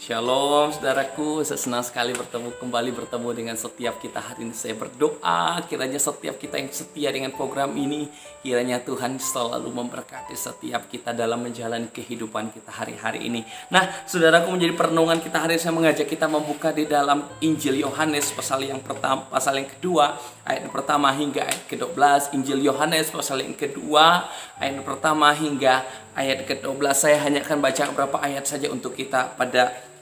Shalom saudaraku, saya senang sekali kembali bertemu dengan setiap kita hari ini. Saya berdoa kiranya setiap kita yang setia dengan program ini, kiranya Tuhan selalu memberkati setiap kita dalam menjalani kehidupan kita hari-hari ini. Nah, saudaraku, menjadi perenungan kita hari ini saya mengajak kita membuka di dalam Injil Yohanes pasal yang pertama, pasal yang kedua, ayat yang pertama hingga ayat ke-12. Injil Yohanes pasal yang kedua, ayat yang pertama hingga ayat ke-12. Saya hanya akan baca beberapa ayat saja untuk kita pada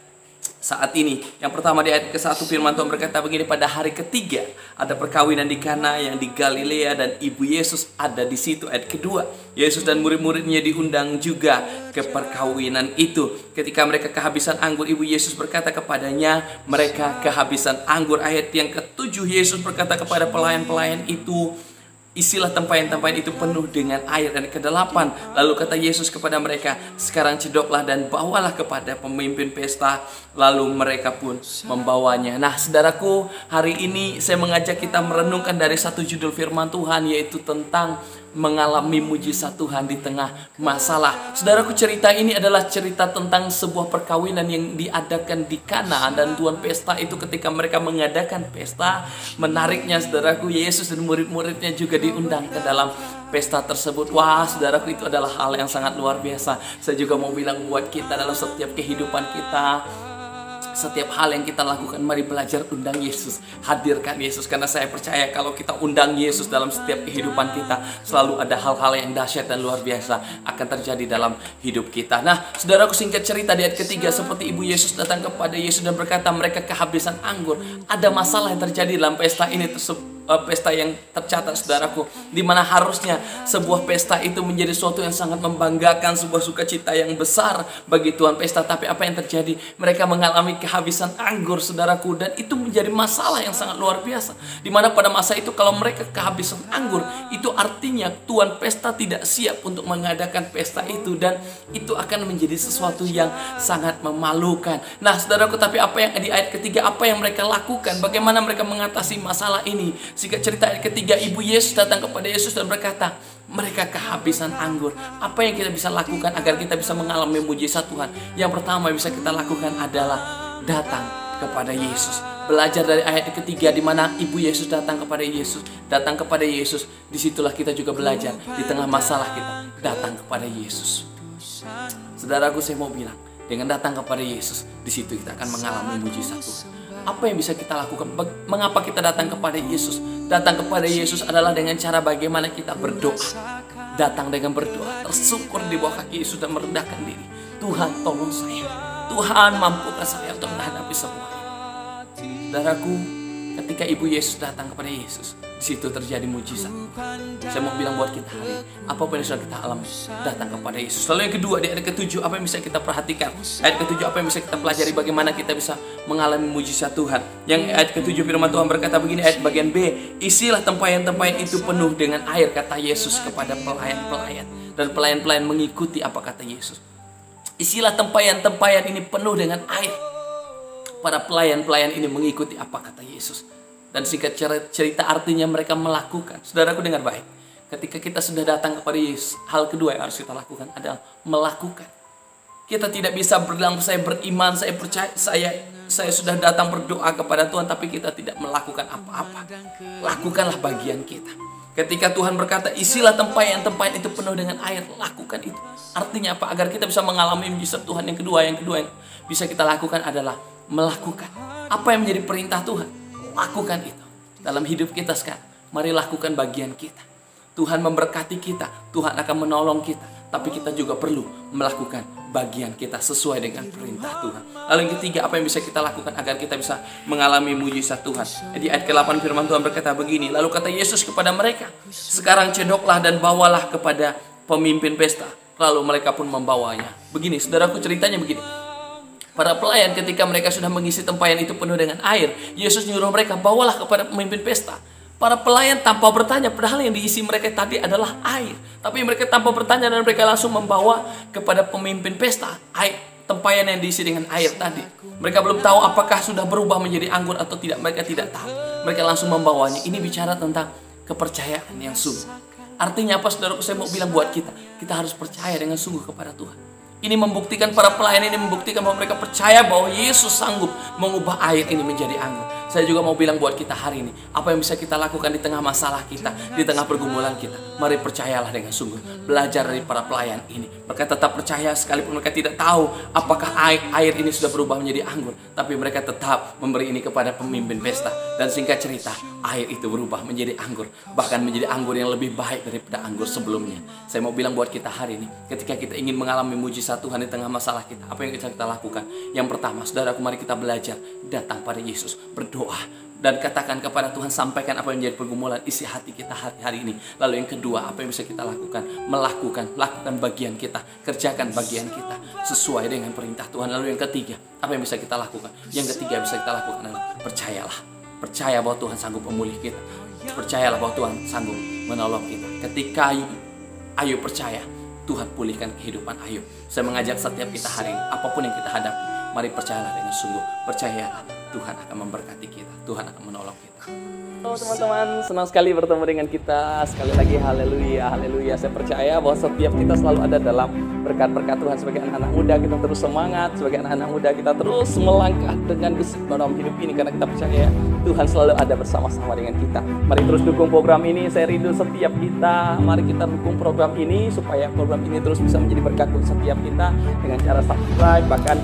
saat ini. Yang pertama di ayat ke-1 firman Tuhan berkata begini, pada hari ketiga ada perkawinan di Kana yang di Galilea dan ibu Yesus ada di situ. Ayat kedua, Yesus dan murid-muridnya diundang juga ke perkawinan itu. Ketika mereka kehabisan anggur, ibu Yesus berkata kepadanya, mereka kehabisan anggur. Ayat yang ke-7, Yesus berkata kepada pelayan-pelayan itu, isilah tempayan-tempayan itu penuh dengan air. Dan ke-8, lalu kata Yesus kepada mereka, sekarang cedoklah dan bawalah kepada pemimpin pesta. Lalu mereka pun membawanya. Nah, saudaraku, hari ini saya mengajak kita merenungkan dari satu judul firman Tuhan, yaitu tentang mengalami mujizat Tuhan di tengah masalah. Saudaraku, cerita ini adalah cerita tentang sebuah perkawinan yang diadakan di Kana. Dan tuan pesta itu ketika mereka mengadakan pesta, menariknya saudaraku, Yesus dan murid-muridnya juga diundang ke dalam pesta tersebut. Wah, saudaraku, itu adalah hal yang sangat luar biasa. Saya juga mau bilang buat kita dalam setiap kehidupan kita, setiap hal yang kita lakukan, mari belajar undang Yesus, hadirkan Yesus. Karena saya percaya kalau kita undang Yesus dalam setiap kehidupan kita, selalu ada hal-hal yang dahsyat dan luar biasa akan terjadi dalam hidup kita. Nah, saudaraku, singkat cerita di ayat ketiga, seperti ibu Yesus datang kepada Yesus dan berkata mereka kehabisan anggur. Ada masalah yang terjadi dalam pesta ini pesta yang tercatat, saudaraku, di mana harusnya sebuah pesta itu menjadi sesuatu yang sangat membanggakan, sebuah sukacita yang besar bagi tuan pesta. Tapi apa yang terjadi? Mereka mengalami kehabisan anggur, saudaraku, dan itu menjadi masalah yang sangat luar biasa. Di mana pada masa itu kalau mereka kehabisan anggur, itu artinya tuan pesta tidak siap untuk mengadakan pesta itu, dan itu akan menjadi sesuatu yang sangat memalukan. Nah, saudaraku, tapi apa yang di ayat ketiga, apa yang mereka lakukan? Bagaimana mereka mengatasi masalah ini? Singkat cerita, ayat ketiga, ibu Yesus datang kepada Yesus dan berkata, mereka kehabisan anggur. Apa yang kita bisa lakukan agar kita bisa mengalami mujizat Tuhan? Yang pertama bisa kita lakukan adalah datang kepada Yesus. Belajar dari ayat ketiga di mana ibu Yesus datang kepada Yesus. Datang kepada Yesus, disitulah kita juga belajar di tengah masalah kita datang kepada Yesus. Saudaraku, saya mau bilang, dengan datang kepada Yesus, di situ kita akan mengalami mujizat Tuhan. Apa yang bisa kita lakukan? Mengapa kita datang kepada Yesus? Datang kepada Yesus adalah dengan cara bagaimana kita berdoa. Datang dengan berdoa, tersungkur di bawah kaki Yesus dan merendahkan diri. Tuhan, tolong saya. Tuhan, mampukan saya untuk menghadapi semua ini. Saudaraku, ketika ibu Yesus datang kepada Yesus, di situ terjadi mujizat. Saya mau bilang buat kita hari, apapun yang sudah kita alami, datang kepada Yesus. Lalu yang kedua, di ayat ke-7, apa yang bisa kita perhatikan? Ayat ke-7, apa yang bisa kita pelajari? Bagaimana kita bisa mengalami mujizat Tuhan? Yang ayat ke-7 firman Tuhan berkata begini, ayat bagian B, isilah tempayan-tempayan itu penuh dengan air, kata Yesus kepada pelayan-pelayan. Dan pelayan-pelayan mengikuti apa kata Yesus. Isilah tempayan-tempayan ini penuh dengan air. Para pelayan-pelayan ini mengikuti apa kata Yesus. Dan singkat cerita artinya mereka melakukan. Saudaraku, dengar baik. Ketika kita sudah datang kepada Yesus, hal kedua yang harus kita lakukan adalah melakukan. Kita tidak bisa bilang saya beriman, saya percaya, saya sudah datang berdoa kepada Tuhan, tapi kita tidak melakukan apa-apa. Lakukanlah bagian kita. Ketika Tuhan berkata, isilah tempayan-tempayan itu penuh dengan air, lakukan itu. Artinya apa? Agar kita bisa mengalami mujizat Tuhan. Yang kedua yang bisa kita lakukan adalah melakukan. Apa yang menjadi perintah Tuhan? Lakukan itu dalam hidup kita sekarang. Mari lakukan bagian kita. Tuhan memberkati kita, Tuhan akan menolong kita, tapi kita juga perlu melakukan bagian kita sesuai dengan perintah Tuhan. Lalu yang ketiga, apa yang bisa kita lakukan agar kita bisa mengalami mujizat Tuhan? Di ayat ke-8 firman Tuhan berkata begini, lalu kata Yesus kepada mereka, sekarang cedoklah dan bawalah kepada pemimpin pesta. Lalu mereka pun membawanya. Begini, saudaraku, ceritanya begini. Para pelayan ketika mereka sudah mengisi tempayan itu penuh dengan air, Yesus nyuruh mereka, bawalah kepada pemimpin pesta. Para pelayan tanpa bertanya, padahal yang diisi mereka tadi adalah air. Tapi mereka tanpa bertanya dan mereka langsung membawa kepada pemimpin pesta air, tempayan yang diisi dengan air tadi. Mereka belum tahu apakah sudah berubah menjadi anggur atau tidak. Mereka tidak tahu. Mereka langsung membawanya. Ini bicara tentang kepercayaan yang sungguh. Artinya apa, saudaraku? Saya mau bilang buat kita, kita harus percaya dengan sungguh kepada Tuhan. Ini membuktikan, para pelayan ini membuktikan bahwa mereka percaya bahwa Yesus sanggup mengubah air ini menjadi anggur. Saya juga mau bilang buat kita hari ini, apa yang bisa kita lakukan di tengah masalah kita, di tengah pergumulan kita. Mari percayalah dengan sungguh. Belajar dari para pelayan ini. Mereka tetap percaya sekalipun mereka tidak tahu apakah air ini sudah berubah menjadi anggur. Tapi mereka tetap memberi ini kepada pemimpin pesta. Dan singkat cerita, air itu berubah menjadi anggur. Bahkan menjadi anggur yang lebih baik daripada anggur sebelumnya. Saya mau bilang buat kita hari ini, ketika kita ingin mengalami mujizat Tuhan di tengah masalah kita, apa yang bisa kita lakukan? Yang pertama, saudaraku, mari kita belajar datang pada Yesus, berdoa dan katakan kepada Tuhan, sampaikan apa yang menjadi pergumulan isi hati kita hari ini. Lalu yang kedua, apa yang bisa kita lakukan? Lakukan bagian kita, kerjakan bagian kita sesuai dengan perintah Tuhan. Lalu yang ketiga, apa yang bisa kita lakukan? Yang ketiga bisa kita lakukan adalah percaya bahwa Tuhan sanggup memulih kita. Percayalah bahwa Tuhan sanggup menolong kita. Ketika Ayub percaya, Tuhan pulihkan kehidupan Ayub. Saya mengajak setiap kita hari ini, apapun yang kita hadapi, mari percayalah dengan sungguh. Percayalah, Tuhan akan memberkati kita. Tuhan akan menolong kita. Halo teman-teman, senang sekali bertemu dengan kita. Sekali lagi, haleluya, haleluya. Saya percaya bahwa setiap kita selalu ada dalam berkat-berkat Tuhan. Sebagai anak-anak muda, kita terus semangat. Sebagai anak-anak muda, kita terus melangkah dengan gesit dalam hidup ini. Karena kita percaya Tuhan selalu ada bersama-sama dengan kita. Mari terus dukung program ini. Saya rindu setiap kita. Mari kita dukung program ini supaya program ini terus bisa menjadi berkat untuk setiap kita dengan cara subscribe. Bahkan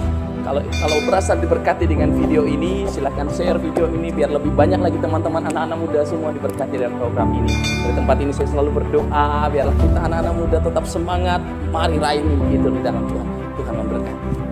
kalau berasa diberkati dengan video ini, silahkan share video ini biar lebih banyak lagi teman-teman anak-anak muda semua diberkati dengan program ini. Dari tempat ini saya selalu berdoa biarlah kita anak-anak muda tetap semangat. Mari raih itu di dalam Tuhan. Tuhan memberkati.